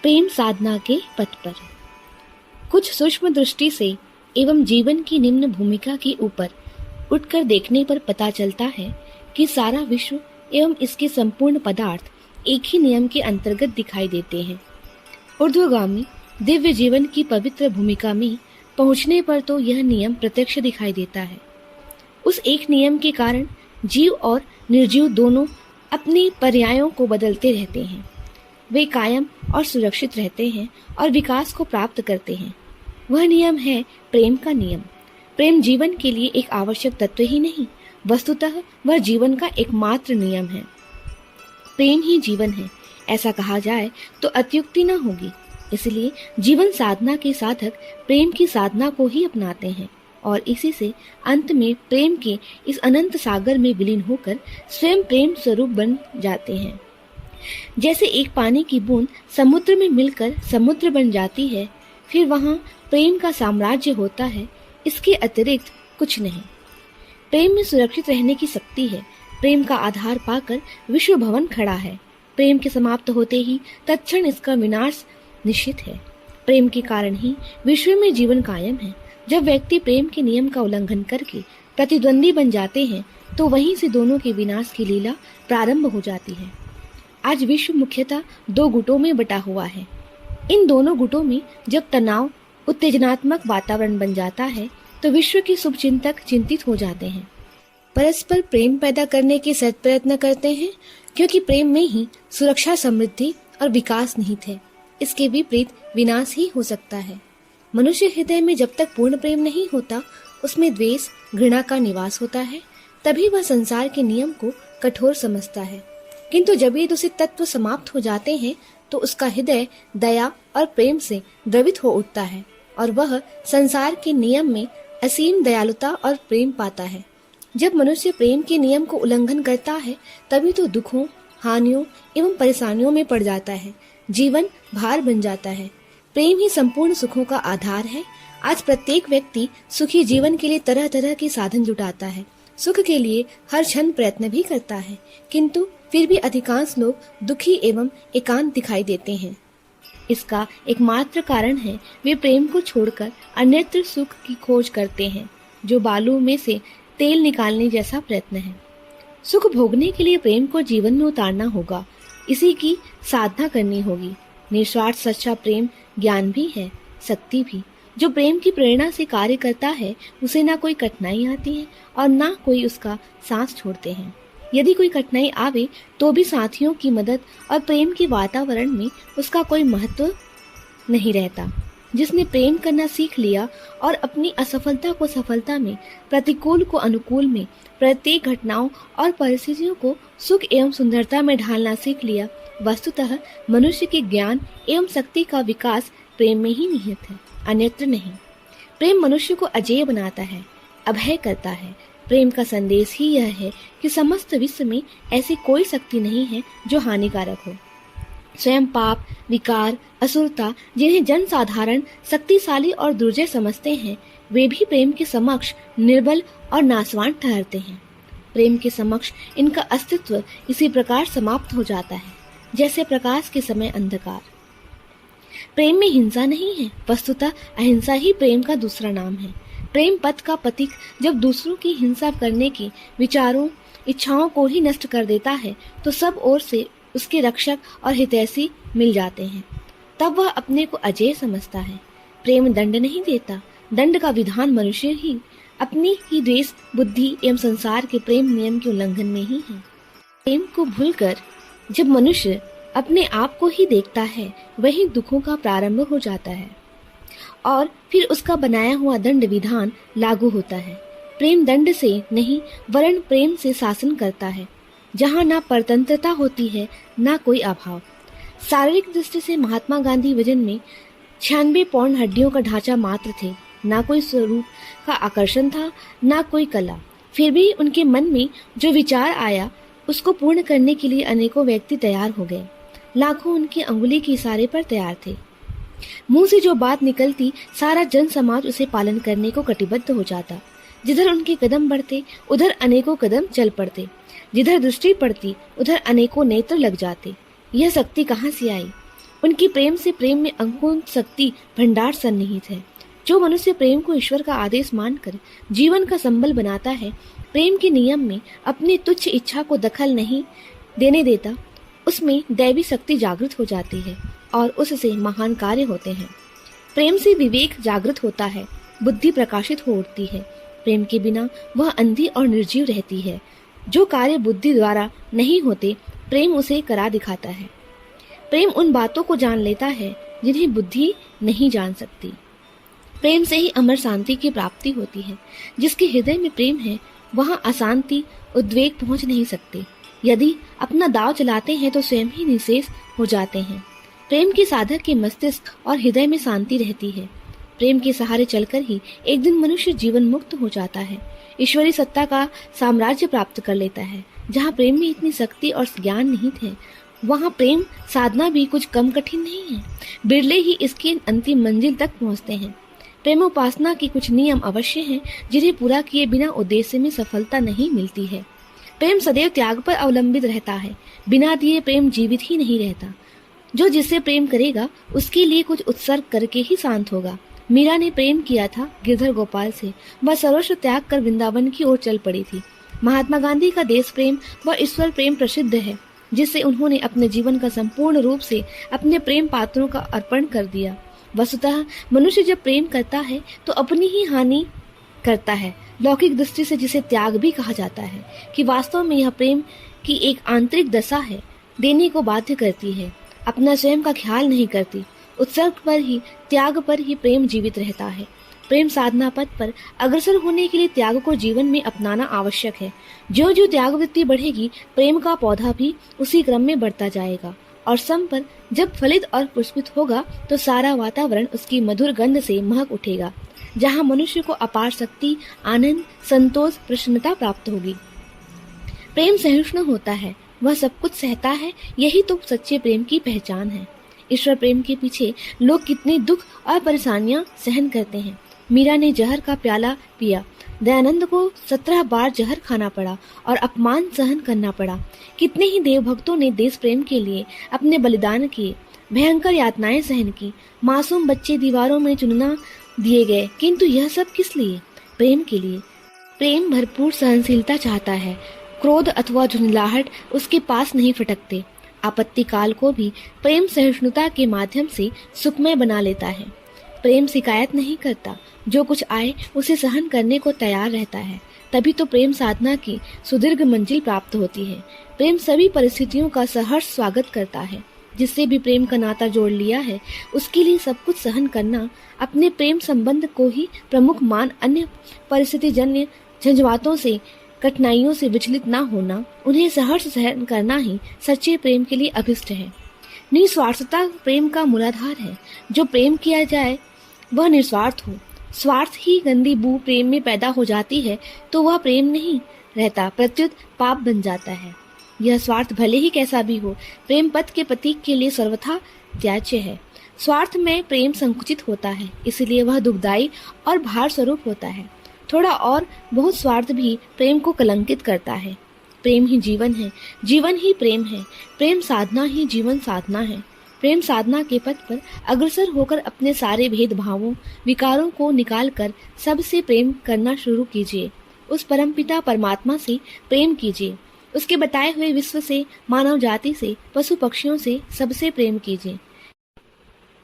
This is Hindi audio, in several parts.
प्रेम साधना के पथ पर। कुछ सूक्ष्म दृष्टि से एवं जीवन की निम्न भूमिका के ऊपर उठकर देखने पर पता चलता है कि सारा विश्व एवं इसके संपूर्ण पदार्थ एक ही नियम के अंतर्गत दिखाई देते हैं। ऊर्ध्वगामी दिव्य जीवन की पवित्र भूमिका में पहुंचने पर तो यह नियम प्रत्यक्ष दिखाई देता है। उस एक नियम के कारण जीव और निर्जीव दोनों अपने पर्यायों को बदलते रहते हैं। वे कायम और सुरक्षित रहते हैं और विकास को प्राप्त करते हैं। वह नियम है प्रेम का नियम। प्रेम जीवन के लिए एक आवश्यक तत्व ही नहीं, वस्तुतः वह जीवन का एकमात्र नियम है। प्रेम ही जीवन है, ऐसा कहा जाए तो अत्युक्ति न होगी। इसलिए जीवन साधना के साधक प्रेम की साधना को ही अपनाते हैं और इसी से अंत में प्रेम के इस अनंत सागर में विलीन होकर स्वयं प्रेम स्वरूप बन जाते हैं। जैसे एक पानी की बूंद समुद्र में मिलकर समुद्र बन जाती है, फिर वहाँ प्रेम का साम्राज्य होता है, इसके अतिरिक्त कुछ नहीं। प्रेम में सुरक्षित रहने की शक्ति है। प्रेम का आधार पाकर विश्व भवन खड़ा है। प्रेम के समाप्त होते ही तत्क्षण इसका विनाश निश्चित है। प्रेम के कारण ही विश्व में जीवन कायम है। जब व्यक्ति प्रेम के नियम का उल्लंघन करके प्रतिद्वंदी बन जाते हैं तो वहीं से दोनों के विनाश की लीला प्रारंभ हो जाती है। आज विश्व मुख्यतः दो गुटों में बटा हुआ है। इन दोनों गुटों में जब तनाव उत्तेजनात्मक वातावरण बन जाता है तो विश्व के शुभचिंतक चिंतित हो जाते हैं, परस्पर प्रेम पैदा करने के सत प्रयत्न करते हैं, क्योंकि प्रेम में ही सुरक्षा, समृद्धि और विकास निहित है। इसके विपरीत विनाश ही हो सकता है। मनुष्य हृदय में जब तक पूर्ण प्रेम नहीं होता, उसमें द्वेष, घृणा का निवास होता है। तभी वह संसार के नियम को कठोर समझता है। किंतु जब ये दूषित तत्व समाप्त हो जाते हैं तो उसका हृदय दया और प्रेम से द्रवित हो उठता है और वह संसार के नियम में असीम दयालुता और प्रेम पाता है। जब मनुष्य प्रेम के नियम को उल्लंघन करता है तभी तो दुखों, हानियों एवं परेशानियों में पड़ जाता है। जीवन भार बन जाता है। प्रेम ही संपूर्ण सुखों का आधार है। आज प्रत्येक व्यक्ति सुखी जीवन के लिए तरह तरह के साधन जुटाता है। सुख के लिए हर क्षण प्रयत्न भी करता है, किंतु फिर भी अधिकांश लोग दुखी एवं एकांत दिखाई देते हैं। इसका एकमात्र कारण है वे प्रेम को छोड़कर अन्यत्र सुख की खोज करते हैं, जो बालू में से तेल निकालने जैसा प्रयत्न है। सुख भोगने के लिए प्रेम को जीवन में उतारना होगा, इसी की साधना करनी होगी। निस्वार्थ सच्चा प्रेम ज्ञान भी है, शक्ति भी। जो प्रेम की प्रेरणा से कार्य करता है उसे ना कोई कठिनाई आती है और ना कोई उसका सांस छोड़ते हैं। यदि कोई कठिनाई आवे तो भी साथियों की मदद और प्रेम के वातावरण में उसका कोई महत्व नहीं रहता। जिसने प्रेम करना सीख लिया और अपनी असफलता को सफलता में, प्रतिकूल को अनुकूल में, प्रत्येक घटनाओं और परिस्थितियों को सुख एवं सुंदरता में ढालना सीख लिया, वस्तुतः मनुष्य के ज्ञान एवं शक्ति का विकास प्रेम में ही निहित है, अन्यत्र नहीं। प्रेम मनुष्य को अजेय बनाता है, अभय करता है। प्रेम का संदेश ही यह है कि समस्त विश्व में ऐसी कोई शक्ति नहीं है जो हानिकारक हो। स्वयं पाप, विकार, असुरता जिन्हें जन साधारण शक्तिशाली और दुर्जय समझते हैं, वे भी प्रेम के समक्ष निर्बल और नासवान ठहरते हैं। प्रेम के समक्ष इनका अस्तित्व इसी प्रकार समाप्त हो जाता है जैसे प्रकाश के समय अंधकार। प्रेम में हिंसा नहीं है, वस्तुतः अहिंसा ही प्रेम का दूसरा नाम है। प्रेम पथ का पथिक जब दूसरों की हिंसा करने की विचारों, इच्छाओं को ही नष्ट कर देता है तो सब ओर से उसके रक्षक और हितैषी मिल जाते हैं। तब वह अपने को अजेय समझता है। प्रेम दंड नहीं देता, दंड का विधान मनुष्य ही अपनी ही द्वेष बुद्धि एवं संसार के प्रेम नियम के उल्लंघन में ही है। प्रेम को भूलकर जब मनुष्य अपने आप को ही देखता है, वही दुखों का प्रारंभ हो जाता है और फिर उसका बनाया हुआ दंड विधान लागू होता है। प्रेम दंड से नहीं वरन प्रेम से शासन करता है, जहाँ ना परतंत्रता होती है ना कोई अभाव। शारीरिक दृष्टि से महात्मा गांधी वजन में 96 पौंड हड्डियों का ढांचा मात्र थे। ना कोई स्वरूप का आकर्षण था, ना कोई कला। फिर भी उनके मन में जो विचार आया उसको पूर्ण करने के लिए अनेकों व्यक्ति तैयार हो गए। लाखों उनकी अंगुली के इशारे पर तैयार थे। मुंह से जो बात निकलती, सारा जन समाज उसे पालन करने को कटिबद्ध हो जाता। जिधर उनके कदम बढ़ते उधर अनेकों कदम चल पड़ते, जिधर दृष्टि पड़ती उधर अनेकों नेत्र लग जाते। यह शक्ति कहाँ से आई? उनकी प्रेम से प्रेम में अंकुर शक्ति भंडार सन्निहित है। जो मनुष्य प्रेम को ईश्वर का आदेश मानकर जीवन का संबल बनाता है, प्रेम के नियम में अपनी तुच्छ इच्छा को दखल नहीं देने देता, उसमें दैवी शक्ति जागृत हो जाती है और उससे महान कार्य होते हैं। प्रेम से विवेक जागृत होता है, बुद्धि प्रकाशित हो उठती है। प्रेम के बिना वह अंधी और निर्जीव रहती है। जो कार्य बुद्धि द्वारा नहीं होते, प्रेम उसे करा दिखाता है। प्रेम उन बातों को जान लेता है जिन्हें बुद्धि नहीं जान सकती। प्रेम से ही अमर शांति की प्राप्ति होती है। जिसके हृदय में प्रेम है, वहां अशांति, उद्वेग पहुंच नहीं सकते। यदि अपना दांव चलाते हैं तो स्वयं ही निशेष हो जाते हैं। प्रेम के साधक के मस्तिष्क और हृदय में शांति रहती है। प्रेम के सहारे चलकर ही एक दिन मनुष्य जीवन मुक्त हो जाता है, ईश्वरीय सत्ता का साम्राज्य प्राप्त कर लेता है। जहाँ प्रेम में इतनी शक्ति और ज्ञान निहित है, वहाँ प्रेम साधना भी कुछ कम कठिन नहीं है। बिरले ही इसकी अंतिम मंजिल तक पहुँचते हैं। प्रेमोपासना के कुछ नियम अवश्य हैं, जिन्हें पूरा किए बिना उद्देश्य में सफलता नहीं मिलती है। प्रेम सदैव त्याग पर अवलंबित रहता है। बिना दिए प्रेम जीवित ही नहीं रहता। जो जिससे प्रेम करेगा, उसके लिए कुछ उत्सर्ग करके ही शांत होगा। मीरा ने प्रेम किया था गिरधर गोपाल से। वह सर्वस्व त्याग कर वृंदावन की ओर चल पड़ी थी। महात्मा गांधी का देश प्रेम व ईश्वर प्रेम प्रसिद्ध है, जिससे उन्होंने अपने जीवन का संपूर्ण रूप से अपने प्रेम पात्रों का अर्पण कर दिया। वस्तुतः मनुष्य जब प्रेम करता है तो अपनी ही हानि करता है। लौकिक दृष्टि से जिसे त्याग भी कहा जाता है, कि वास्तव में यह प्रेम की एक आंतरिक दशा है, देने को बाध्य करती है, अपना स्वयं का ख्याल नहीं करती। उत्सर्ग पर ही, त्याग पर ही प्रेम जीवित रहता है। प्रेम साधना पथ पर अग्रसर होने के लिए त्याग को जीवन में अपनाना आवश्यक है। जो जो त्याग वृत्ति बढ़ेगी, प्रेम का पौधा भी उसी क्रम में बढ़ता जाएगा और सम पर जब फलित और पुष्पित होगा तो सारा वातावरण उसकी मधुर गंध से महक उठेगा, जहाँ मनुष्य को अपार शक्ति, आनंद, संतोष, प्रसन्नता प्राप्त होगी। प्रेम सहिष्णु होता है, वह सब कुछ सहता है। यही तो सच्चे प्रेम की पहचान है। ईश्वर प्रेम के पीछे लोग कितने दुख और परेशानियां सहन करते हैं। मीरा ने जहर का प्याला पिया, दयानंद को 17 बार जहर खाना पड़ा और अपमान सहन करना पड़ा। कितने ही देवभक्तों ने देश प्रेम के लिए अपने बलिदान किए, भयंकर यातनाएं सहन की। मासूम बच्चे दीवारों में चुनना दिए गए, किंतु यह सब किस लिए? प्रेम के लिए। प्रेम भरपूर सहनशीलता चाहता है। क्रोध अथवा झुंझलाहट उसके पास नहीं फटकते। आपत्ति काल को भी प्रेम सहिष्णुता के माध्यम से सुखमय बना लेता है। प्रेम शिकायत नहीं करता, जो कुछ आए उसे सहन करने को तैयार रहता है। तभी तो प्रेम साधना की सुदीर्घ मंजिल प्राप्त होती है। प्रेम सभी परिस्थितियों का सहर्ष स्वागत करता है। जिससे भी प्रेम का नाता जोड़ लिया है, उसके लिए सब कुछ सहन करना, अपने प्रेम संबंध को ही प्रमुख मान, अन्य परिस्थिति जन्य झंझावातों से, कठिनाइयों से विचलित न होना, उन्हें सहर्ष सहन करना ही सच्चे प्रेम के लिए अभिष्ट है। निस्वार्थता प्रेम का मूलाधार है। जो प्रेम किया जाए वह निस्वार्थ हो। स्वार्थ ही गंदी बू प्रेम में पैदा हो जाती है तो वह प्रेम नहीं रहता, प्रत्युत पाप बन जाता है। यह स्वार्थ भले ही कैसा भी हो, प्रेम पथ के प्रतीक के लिए सर्वथा त्याज्य है। स्वार्थ में प्रेम संकुचित होता है, इसलिए वह दुखदायी और भार स्वरूप होता है। थोड़ा और बहुत स्वार्थ भी प्रेम को कलंकित करता है। प्रेम ही जीवन है, जीवन ही प्रेम है, प्रेम साधना ही जीवन साधना है। प्रेम साधना के पथ पर अग्रसर होकर अपने सारे भेदभावों, विकारों को निकालकर सबसे प्रेम करना शुरू कीजिए। उस परमपिता परमात्मा से प्रेम कीजिए। उसके बताए हुए विश्व से, मानव जाति से, पशु पक्षियों से, सबसे प्रेम कीजिए।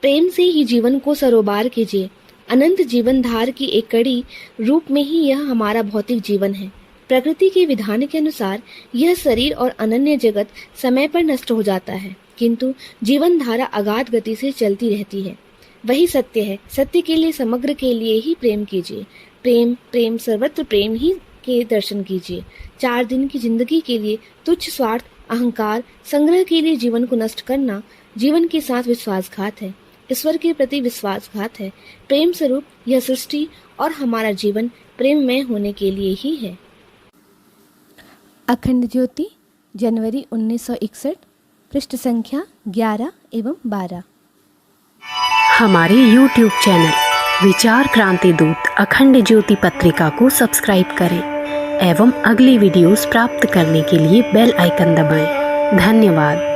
प्रेम से ही जीवन को सरोबार कीजिए। अनंत जीवन धार की एक कड़ी रूप में ही यह हमारा भौतिक जीवन है। प्रकृति के विधान के अनुसार यह शरीर और अनन्य जगत समय पर नष्ट हो जाता है, किंतु जीवन धारा अगाध गति से चलती रहती है। वही सत्य है। सत्य के लिए, समग्र के लिए ही प्रेम कीजिए। प्रेम प्रेम सर्वत्र प्रेम ही के दर्शन कीजिए। 4 दिन की जिंदगी के लिए तुच्छ स्वार्थ, अहंकार, संग्रह के लिए जीवन को नष्ट करना जीवन के साथ विश्वासघात है, ईश्वर के प्रति विश्वासघात है। प्रेम स्वरूप यह सृष्टि और हमारा जीवन प्रेममय होने के लिए ही है। अखंड ज्योति, जनवरी 1961, पृष्ठ संख्या 11 एवं 12। हमारे YouTube चैनल विचार क्रांति दूत अखंड ज्योति पत्रिका को सब्सक्राइब करें एवं अगली वीडियोस प्राप्त करने के लिए बेल आइकन दबाएं। धन्यवाद।